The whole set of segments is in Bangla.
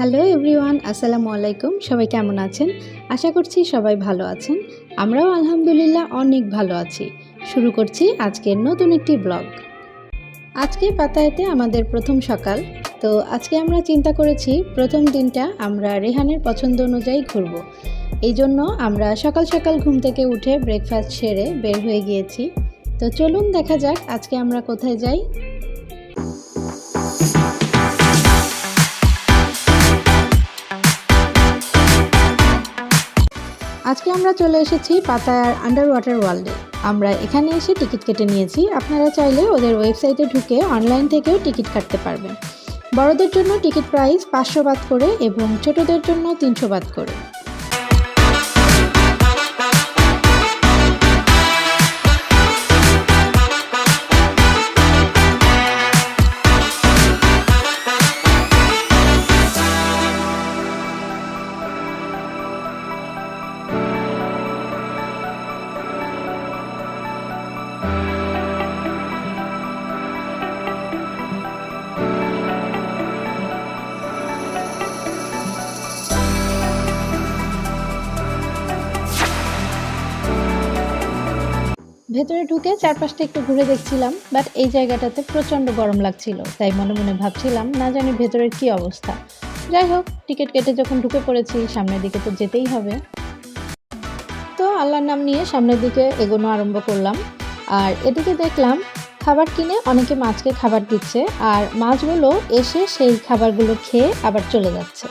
হ্যালো এভরিওয়ান, আসসালামু আলাইকুম। সবাই কেমন আছেন? আশা করছি সবাই ভালো আছেন। আমরাও আলহামদুলিল্লাহ অনেক ভালো আছি। শুরু করছি আজকের নতুন একটি ব্লগ। আজকে পাতায়াতে আমাদের প্রথম সকাল। তো আজকে আমরা চিন্তা করেছি প্রথম দিনটা আমরা রেহানের পছন্দ অনুযায়ী ঘুরব। এই জন্য আমরা সকাল সকাল ঘুম থেকে উঠে ব্রেকফাস্ট সেরে বের হয়ে গিয়েছি। তো চলুন দেখা যাক আজকে আমরা কোথায় যাই। আজকে আমরা চলে এসেছি পাতায়ার আন্ডার ওয়াটার ওয়ার্ল্ডে। আমরা এখানে এসে টিকিট কেটে নিয়েছি। আপনারা চাইলে ওদের ওয়েবসাইটে ঢুকে অনলাইন থেকেও টিকিট কাটতে পারবেন। বড়দের জন্য টিকিট প্রাইস 500 বাত করে এবং ছোটদের জন্য 300 বাত করে। ভেতরে ঢুকে চারপাশটা একটু ঘুরে দেখছিলাম, বাট এই জায়গাটাতে প্রচণ্ড গরম লাগছিল। তাই মনে মনে ভাবছিলাম না জানি ভেতরের কি অবস্থা। যাই হোক, টিকিট কেটে যখন ঢুকে পড়েছি সামনের দিকে তো যেতেই হবে। তো আল্লাহর নাম নিয়ে সামনের দিকে এগোনো আরম্ভ করলাম। আর এদিকে দেখলাম খাবার কিনে অনেকে মাছকে খাবার দিচ্ছে, আর মাছগুলো এসে সেই খাবারগুলো খেয়ে আবার চলে যাচ্ছে।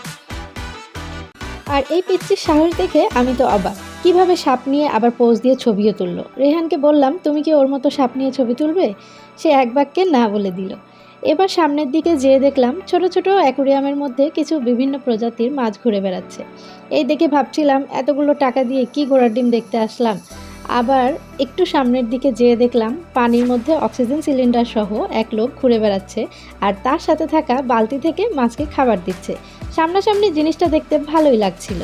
আর এই পিচ্চির সাহস দেখে আমি তো অবাক, কিভাবে সাপ নিয়ে আবার পোজ দিয়ে ছবিও তুললো। রেহানকে বললাম, তুমি কি ওর মতো সাপ নিয়ে ছবি তুলবে? সে এক বাক্যে না বলে দিল। এবার সামনের দিকে যেয়ে দেখলাম ছোট ছোট অ্যাকুরিয়ামের মধ্যে কিছু বিভিন্ন প্রজাতির মাছ ঘুরে বেড়াচ্ছে। এই দেখে ভাবছিলাম এতগুলো টাকা দিয়ে কি ঘোড়ার ডিম দেখতে আসলাম। আবার একটু সামনের দিকে যেয়ে দেখলাম পানির মধ্যে অক্সিজেন সিলিন্ডার সহ এক লোক ঘুরে বেড়াচ্ছে, আর তার সাথে থাকা বালতি থেকে মাছকে খাবার দিচ্ছে। সামনাসামনি জিনিসটা দেখতে ভালোই লাগছিল।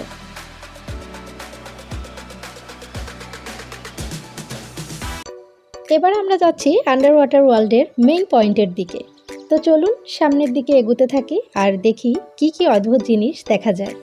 এবার আমরা যাচ্ছি আন্ডার ওয়াটার ওয়ার্ল্ডের মেইন পয়েন্টের দিকে। তো চলুন সামনের দিকে এগোতে থাকি আর দেখি কি কি অদ্ভুত জিনিস দেখা যায়।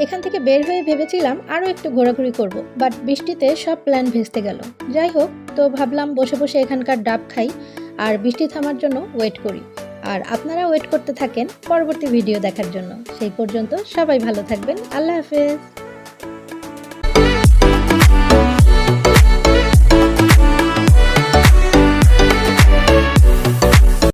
এখান থেকে বের হয়ে ভেবেছিলাম আরও একটু ঘোরাঘুরি করব, বাট বৃষ্টিতে সব প্ল্যান ভেস্তে গেল। যাই হোক, তো ভাবলাম বসে বসে এখানকার ডাব খাই আর বৃষ্টি থামার জন্য ওয়েট করি। আর আপনারা ওয়েট করতে থাকেন পরবর্তী ভিডিও দেখার জন্য। সেই পর্যন্ত সবাই ভালো থাকবেন। আল্লাহ হাফেজ।